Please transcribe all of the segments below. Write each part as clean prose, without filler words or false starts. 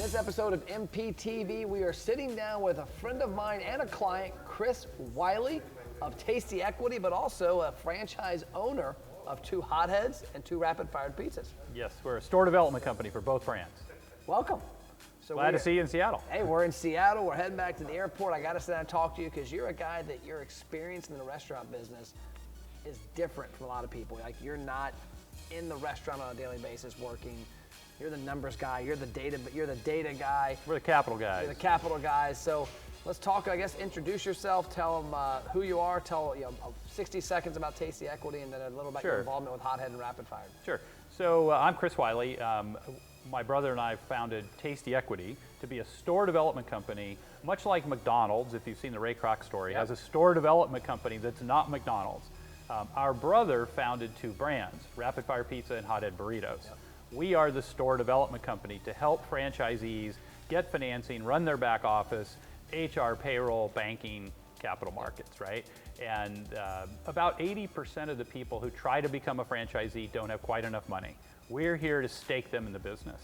this episode of MPTV, we are sitting down with a friend of mine and a client, Chris Wiley of Tasty Equity, but also a franchise owner of 2 Hotheads and 2 Rapid Fired Pizzas. Yes, we're a store development company for both brands. Welcome. So Glad to see you in Seattle. Hey, we're in Seattle. We're heading back to the airport. I got to sit down and talk to you because you're a guy that your experience in the restaurant business is different from a lot of people. Like, you're not in the restaurant on a daily basis working. You're the numbers guy. You're the data guy. We're the capital guys. You're the capital guys. So let's talk. I guess introduce yourself. Tell them who you are. Tell 60 seconds about Tasty Equity, and then a little about your involvement with Hothead and Rapid Fire. Sure. So I'm Chris Wiley. My brother and I founded Tasty Equity to be a store development company, much like McDonald's. If you've seen the Ray Kroc story, has a store development company that's not McDonald's. Our brother founded 2 brands, Rapid Fire Pizza and Hothead Burritos. We are the store development company to help franchisees get financing, run their back office, HR, payroll, banking, capital markets, right? And about 80% of the people who try to become a franchisee don't have quite enough money. We're here to stake them in the business.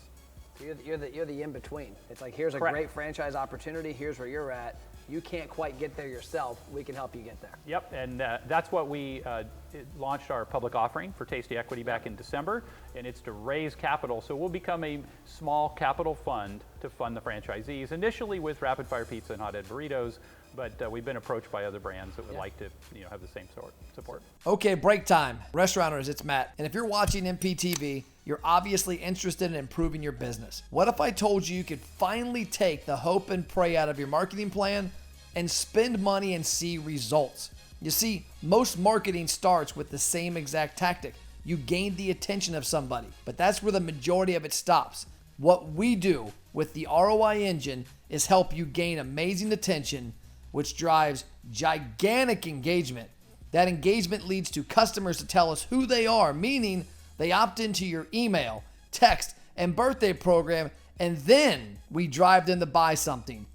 So you're the in-between. It's like, here's a great franchise opportunity, here's where you're at. You can't quite get there yourself. We can help you get there. Yep, and that's what we launched our public offering for Tasty Equity back in December, and it's to raise capital. So we'll become a small capital fund to fund the franchisees, initially with Rapid Fire Pizza and Hothead Burritos, but we've been approached by other brands that would like to have the same sort support. Okay, break time. Restaurateurs, it's Matt. And if you're watching MPTV, you're obviously interested in improving your business. What if I told you could finally take the hope and pray out of your marketing plan and spend money and see results? You see, most marketing starts with the same exact tactic. You gain the attention of somebody, but that's where the majority of it stops. What we do with the ROI engine is help you gain amazing attention, which drives gigantic engagement. That engagement leads to customers to tell us who they are, meaning they opt into your email, text, and birthday program, and then we drive them to buy something.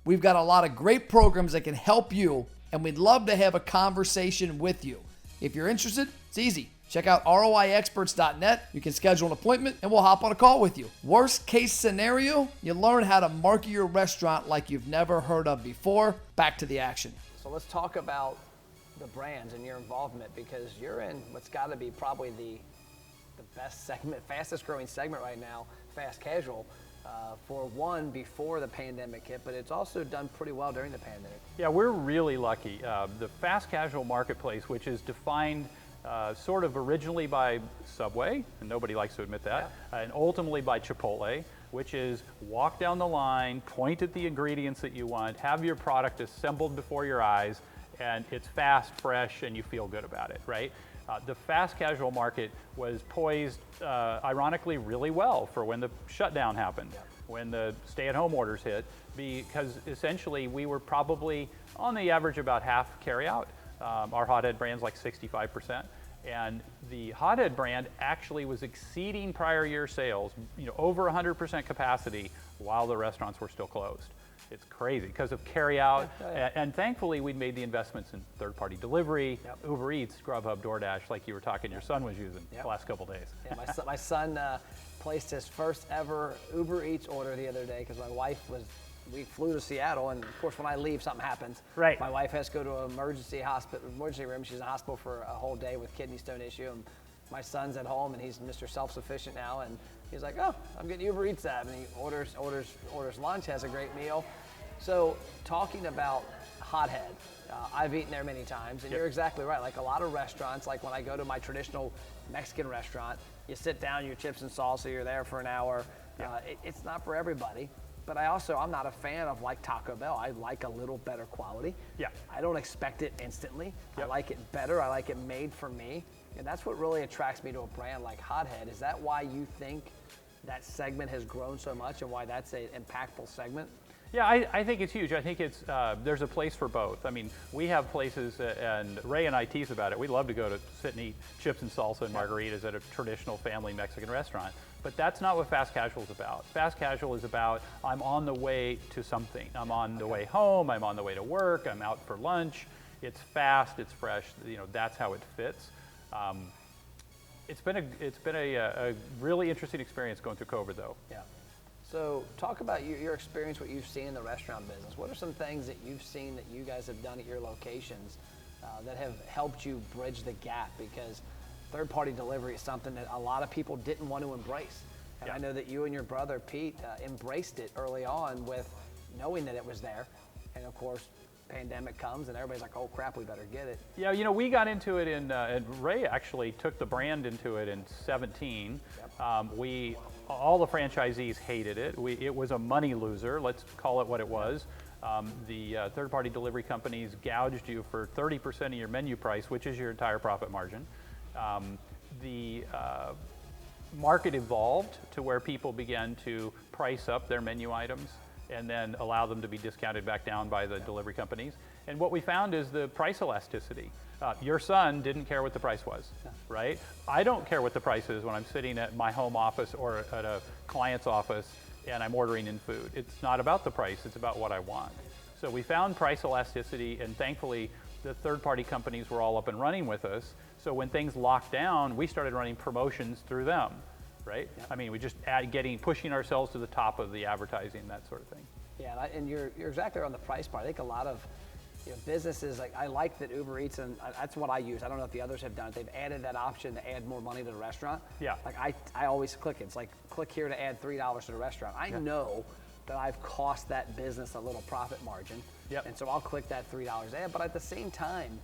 We've got a lot of great programs that can help you, and we'd love to have a conversation with you. If you're interested, it's easy. Check out ROIexperts.net. You can schedule an appointment, and we'll hop on a call with you. Worst case scenario, you learn how to market your restaurant like you've never heard of before. Back to the action. So let's talk about the brands and your involvement, because you're in what's got to be probably the best segment, fastest growing segment right now, fast casual. For one, before the pandemic hit, but it's also done pretty well during the pandemic. Yeah, we're really lucky. The fast casual marketplace, which is defined sort of originally by Subway, and nobody likes to admit that, and ultimately by Chipotle, which is walk down the line, point at the ingredients that you want, have your product assembled before your eyes, and it's fast, fresh, and you feel good about it, right? The fast casual market was poised, ironically, really well for when the shutdown happened, when the stay-at-home orders hit, because essentially we were probably on the average about half carryout. Our Hothead brand's like 65%, and the Hothead brand actually was exceeding prior year sales, over 100% capacity while the restaurants were still closed. It's crazy because of carryout, and thankfully we'd made the investments in third-party delivery, Uber Eats, Grubhub, DoorDash, like you were talking your son was using the last couple days. Yeah, my son placed his first ever Uber Eats order the other day because we flew to Seattle, and of course when I leave, something happens. Right. My wife has to go to an emergency room. She's in the hospital for a whole day with kidney stone issue. And my son's at home, and he's Mr. Self-Sufficient now, and he's like, oh, I'm getting Uber Eats that, and he orders lunch, has a great meal. So talking about Hothead, I've eaten there many times, and you're exactly right. Like a lot of restaurants, like when I go to my traditional Mexican restaurant, you sit down, your chips and salsa, you're there for an hour. It's not for everybody. But I'm not a fan of like Taco Bell. I like a little better quality. Yeah. I don't expect it instantly. I like it better. I like it made for me. And that's what really attracts me to a brand like Hothead. Is that why you think that segment has grown so much and why that's an impactful segment? Yeah, I think it's huge. I think it's there's a place for both. I mean, we have places, and Ray and I tease about it. We love to go to sit and eat chips and salsa and margaritas at a traditional family Mexican restaurant. But that's not what fast casual is about. Fast casual is about, I'm on the way to something. I'm on the way home, I'm on the way to work, I'm out for lunch. It's fast, it's fresh, that's how it fits. It's been a really interesting experience going through COVID though. Yeah. So talk about your experience, what you've seen in the restaurant business. What are some things that you've seen that you guys have done at your locations that have helped you bridge the gap? Because third-party delivery is something that a lot of people didn't want to embrace. And I know that you and your brother, Pete, embraced it early on with knowing that it was there. And of course, pandemic comes and everybody's like, oh crap, we better get it. Yeah, you know, we got into it and Ray actually took the brand into it in 17. Yep. All the franchisees hated it. It was a money loser, let's call it what it was. The third-party delivery companies gouged you for 30% of your menu price, which is your entire profit margin. The market evolved to where people began to price up their menu items and then allow them to be discounted back down by the delivery companies. And what we found is the price elasticity. Your son didn't care what the price was, right? I don't care what the price is when I'm sitting at my home office or at a client's office and I'm ordering in food. It's not about the price, it's about what I want. So we found price elasticity, and thankfully the third-party companies were all up and running with us. So when things locked down, we started running promotions through them, right? Yep. I mean, we just pushing ourselves to the top of the advertising, that sort of thing. Yeah, and you're exactly right on the price part. I think a lot of businesses, like I like that Uber Eats, and that's what I use. I don't know if the others have done it. They've added that option to add more money to the restaurant. Yeah. Like I always click it. It's like, click here to add $3 to the restaurant. I know that I've cost that business a little profit margin. Yep. And so I'll click that $3 ad, but at the same time,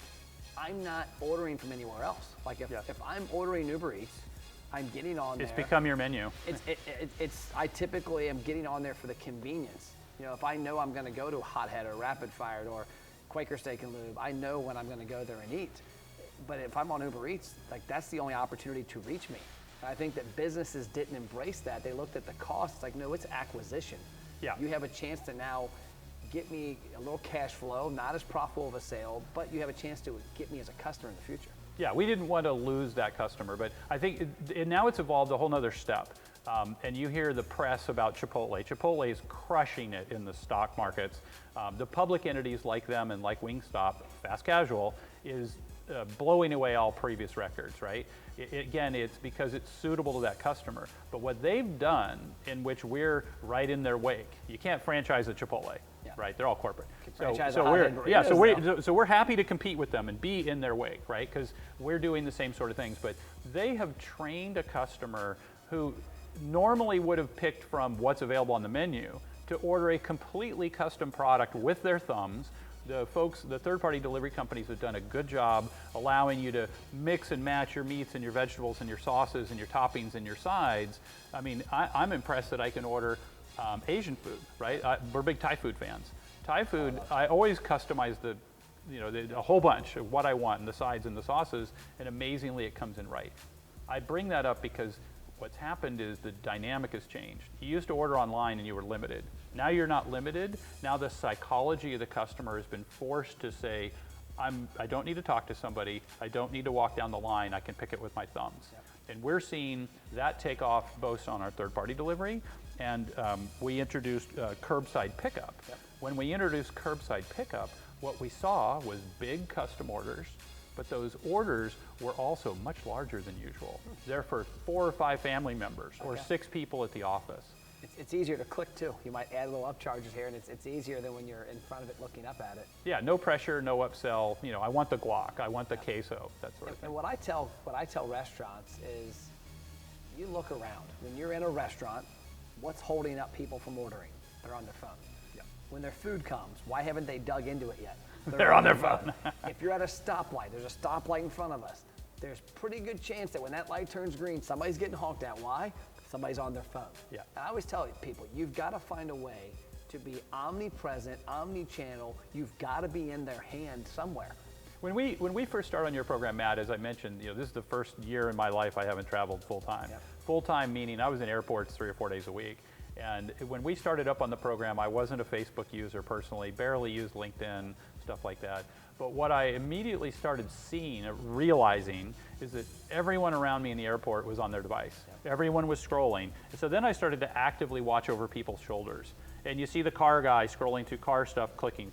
I'm not ordering from anywhere else. Like if I'm ordering Uber Eats, I'm getting on there. It's become your menu. I typically am getting on there for the convenience. You know, if I know I'm gonna go to Hothead or Rapid Fired or Quaker Steak and Lube, I know when I'm gonna go there and eat. But if I'm on Uber Eats, like that's the only opportunity to reach me. And I think that businesses didn't embrace that. They looked at the cost, it's like, no, it's acquisition. Yeah. You have a chance to now get me a little cash flow, not as profitable of a sale, but you have a chance to get me as a customer in the future. Yeah, we didn't want to lose that customer, but I think now it's evolved a whole nother step. And you hear the press about Chipotle. Chipotle is crushing it in the stock markets. The public entities like them and like Wingstop, fast casual, is blowing away all previous records, right? Again, it's because it's suitable to that customer. But what they've done, in which we're right in their wake, you can't franchise a Chipotle, right? They're all corporate. So we're happy to compete with them and be in their wake, right? Because we're doing the same sort of things. But they have trained a customer who normally would have picked from what's available on the menu to order a completely custom product with their thumbs. The third-party delivery companies have done a good job allowing you to mix and match your meats and your vegetables and your sauces and your toppings and your sides. I mean, I'm impressed that I can order Asian food, right? We're big Thai food fans. Thai food, I always customize a whole bunch of what I want and the sides and the sauces, and amazingly it comes in right. I bring that up because what's happened is the dynamic has changed. You used to order online and you were limited. Now you're not limited. Now the psychology of the customer has been forced to say, I don't need to talk to somebody. I don't need to walk down the line. I can pick it with my thumbs. Yep. And we're seeing that take off both on our third-party delivery, and we introduced Curbside Pickup. Yep. When we introduced Curbside Pickup, what we saw was big custom orders, but those orders were also much larger than usual. They're for 4 or 5 family members or 6 people at the office. It's easier to click too. You might add little upcharges here, and it's easier than when you're in front of it looking up at it. Yeah, no pressure, no upsell. You know, I want the guac, I want the queso, that sort of thing. And what I tell restaurants is, you look around. When you're in a restaurant, what's holding up people from ordering? They're on their phone. Yeah. When their food comes, why haven't they dug into it yet? They're on their phone. If you're at a stoplight, there's a stoplight in front of us. There's pretty good chance that when that light turns green, somebody's getting honked at. Why? Somebody's on their phone. Yeah. And I always tell people, you've got to find a way to be omnipresent, omni-channel. You've got to be in their hand somewhere. When we first started on your program, Matt, as I mentioned, this is the first year in my life I haven't traveled full time. Yeah. Full time meaning I was in airports 3 or 4 days a week. And when we started up on the program, I wasn't a Facebook user personally, barely used LinkedIn, stuff like that. But what I immediately started seeing, realizing, is that everyone around me in the airport was on their device. Yep. Everyone was scrolling. And so then I started to actively watch over people's shoulders. And you see the car guy scrolling through car stuff, clicking.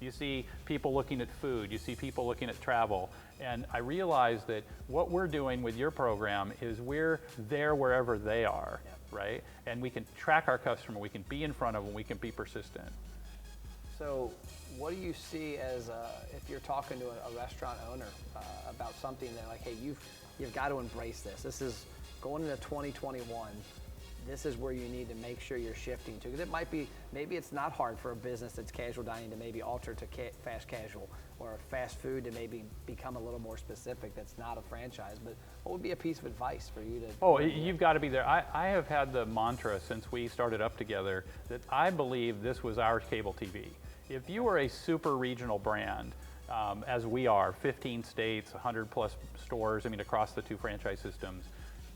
You see people looking at food. You see people looking at travel. And I realize that what we're doing with your program is we're there wherever they are, right? And we can track our customer. We can be in front of them. We can be persistent. So what do you see as, if you're talking to a restaurant owner about something that like, hey, you've got to embrace this. This is going into 2021. This is where you need to make sure you're shifting to. Because it might be, maybe it's not hard for a business that's casual dining to maybe alter to fast casual, or fast food to maybe become a little more specific that's not a franchise. But what would be a piece of advice for you to? Oh, you've got to be there. I have had the mantra since we started up together that I believe this was our cable TV. If you are a super regional brand, as we are, 15 states, 100 plus stores, I mean, across the 2 franchise systems,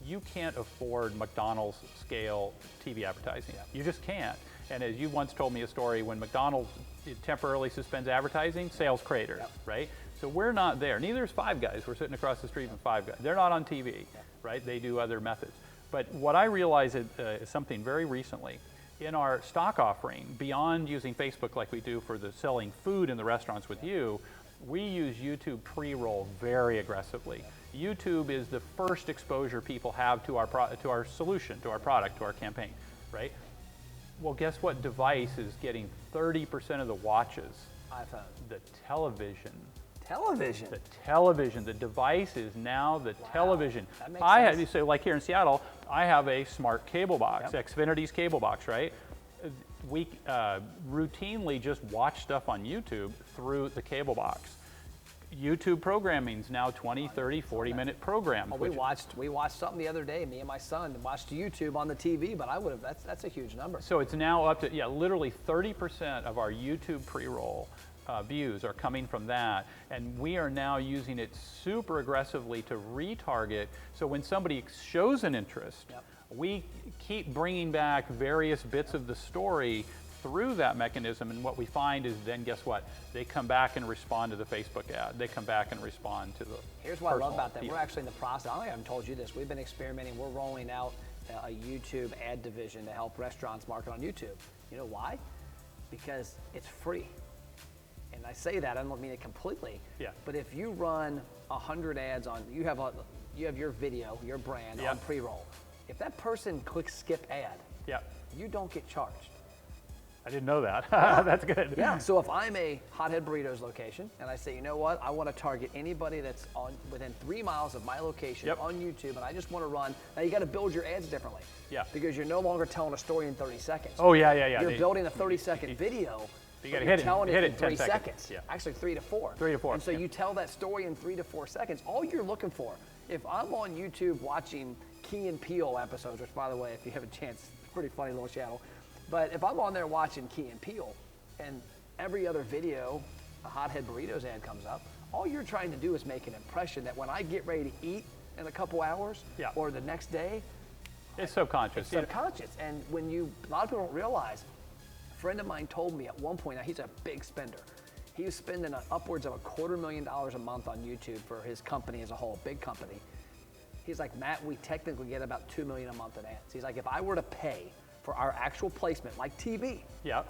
you can't afford McDonald's scale TV advertising. You just can't. And as you once told me a story, when McDonald's temporarily suspends advertising, sales crater, right? So we're not there. Neither is Five Guys. We're sitting across the street from Five Guys. They're not on TV, right? They do other methods. But what I realized is something very recently. In our stock offering, beyond using Facebook like we do for the selling food in the restaurants with you, we use YouTube pre-roll very aggressively. YouTube is the first exposure people have to our solution, to our product, to our campaign, right? Well, guess what device is getting 30% of the watches? iPhone. The television. Television? The television. The device is now the television. That makes sense. So like here in Seattle, I have a smart cable box, Xfinity's cable box, right? We routinely just watch stuff on YouTube through the cable box. YouTube programming's now 20, 30, 40-minute programs. Oh, we watched something the other day. Me and my son watched YouTube on the TV, but that's a huge number. So it's now up to, literally 30% of our YouTube pre-roll views are coming from that, and we are now using it super aggressively to retarget. So when somebody shows an interest, we keep bringing back various bits of the story through that mechanism, and what we find is then guess what? They come back and respond to the Facebook ad. They come back and respond to the Here's what I love about that. We're actually in the process. I haven't told you this. We've been experimenting. We're rolling out a YouTube ad division to help restaurants market on YouTube. You know why? Because it's free. And I say that, I don't mean it completely. But if you run 100 ads on, you have your video, your brand on pre-roll. If that person clicks skip ad, you don't get charged. I didn't know that. That's good. Yeah, so if I'm a Hothead Burritos location and I say, you know what, I want to target anybody that's within 3 miles of my location on YouTube, and I just want to run, now you got to build your ads differently. Because you're no longer telling a story in 30 seconds. Oh, yeah. You're building a 30-second video. You got to hit it in 3 10 seconds. Actually, 3 to 4. 3 to 4. And so you tell that story in 3 to 4 seconds. All you're looking for, if I'm on YouTube watching Key and Peele episodes, which by the way, if you have a chance, it's a pretty funny little channel. But if I'm on there watching Key and Peele, and every other video, a Hothead Burritos ad comes up, all you're trying to do is make an impression that when I get ready to eat in a couple hours, or the next day, it's subconscious. It's subconscious. And when a lot of people don't realize, a friend of mine told me at one point, now he's a big spender. He was spending upwards of $250,000 a month on YouTube for his company as a whole, big company. He's like, Matt, we technically get about $2 million a month in ads. He's like, if I were to pay for our actual placement, like TV,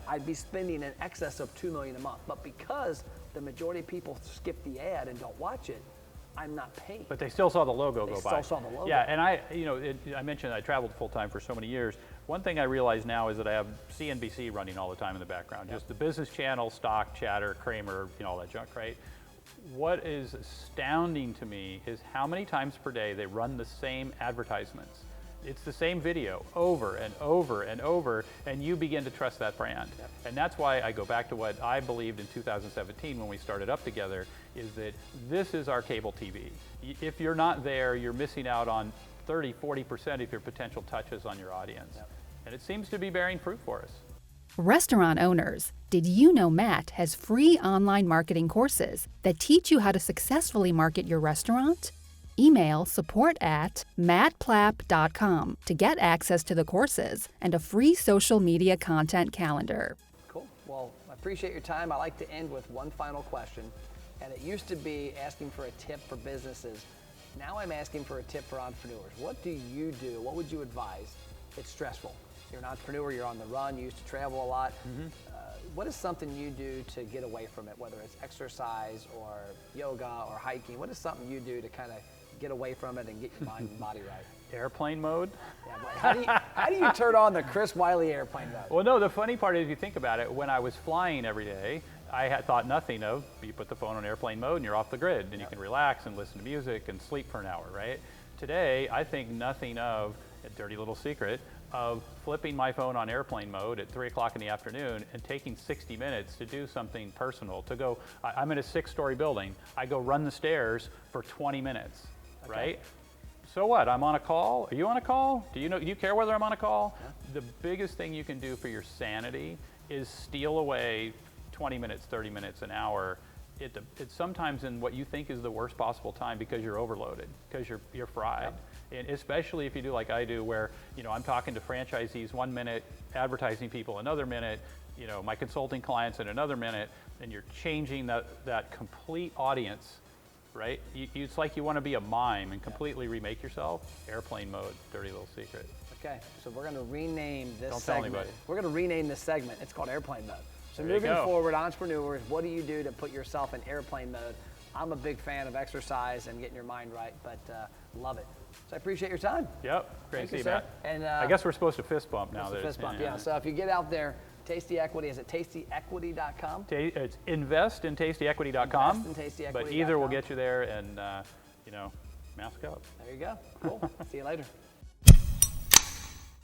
I'd be spending in excess of $2 million a month. But because the majority of people skip the ad and don't watch it, I'm not paying. But they still saw the logo go by. They still saw the logo. Yeah, and I mentioned I traveled full time for so many years. One thing I realize now is that I have CNBC running all the time in the background, just the business channel, stock, chatter, Kramer, all that junk, right? What is astounding to me is how many times per day they run the same advertisements. It's the same video over and over and over, and you begin to trust that brand. And that's why I go back to what I believed in 2017 when we started up together, is that this is our cable TV. If you're not there, you're missing out on 30, 40% of your potential touches on your audience. And it seems to be bearing fruit for us. Restaurant owners, did you know Matt has free online marketing courses that teach you how to successfully market your restaurant? Email support@mattplapp.com to get access to the courses and a free social media content calendar. Cool. Well, I appreciate your time. I like to end with one final question. And it used to be asking for a tip for businesses. Now I'm asking for a tip for entrepreneurs. What do you do? What would you advise? It's stressful. you're an entrepreneur, you're on the run, you used to travel a lot. What is something you do to get away from it, whether it's exercise or yoga or hiking? What is something you do to kind of get away from it and get your mind and body right? Airplane mode. Yeah, but how do you turn on the Chris Wiley airplane mode? Well, no, the funny part is, you think about it, when I was flying every day, I had thought nothing of, you put the phone on airplane mode and you're off the grid, and you can relax and listen to music and sleep for an hour, right? Today, I think nothing of, a dirty little secret, of flipping my phone on airplane mode at 3 o'clock in the afternoon and taking 60 minutes to do something personal, to go, I'm in a 6-story building, I go run the stairs for 20 minutes, right? So what, I'm on a call? Are you on a call? Do you care whether I'm on a call? Yeah. The biggest thing you can do for your sanity is steal away 20 minutes, 30 minutes, an hour. It's sometimes in what you think is the worst possible time because you're overloaded, because you're fried. Yep. And especially if you do like I do, where I'm talking to franchisees 1 minute, advertising people another minute, my consulting clients in another minute, and you're changing that complete audience, right? It's like you want to be a mime and completely remake yourself. Airplane mode, dirty little secret. Okay, so we're going to rename this Don't segment. tell anybody. We're going to rename this segment. It's called airplane mode. So There you moving go. forward, entrepreneurs, what do you do to put yourself in airplane mode? I'm a big fan of exercise and getting your mind right, but love it. So I appreciate your time. Yep, great Thank to you, see you, sir. Matt. And I guess we're supposed to fist bump now. it's a fist bump, yeah. So if you get out there, Tasty Equity, is it tastyequity.com? It's invest in tastyequity.com. Invest in tastyequity.com. But either will get you there, and mask up. There you go. Cool. See you later.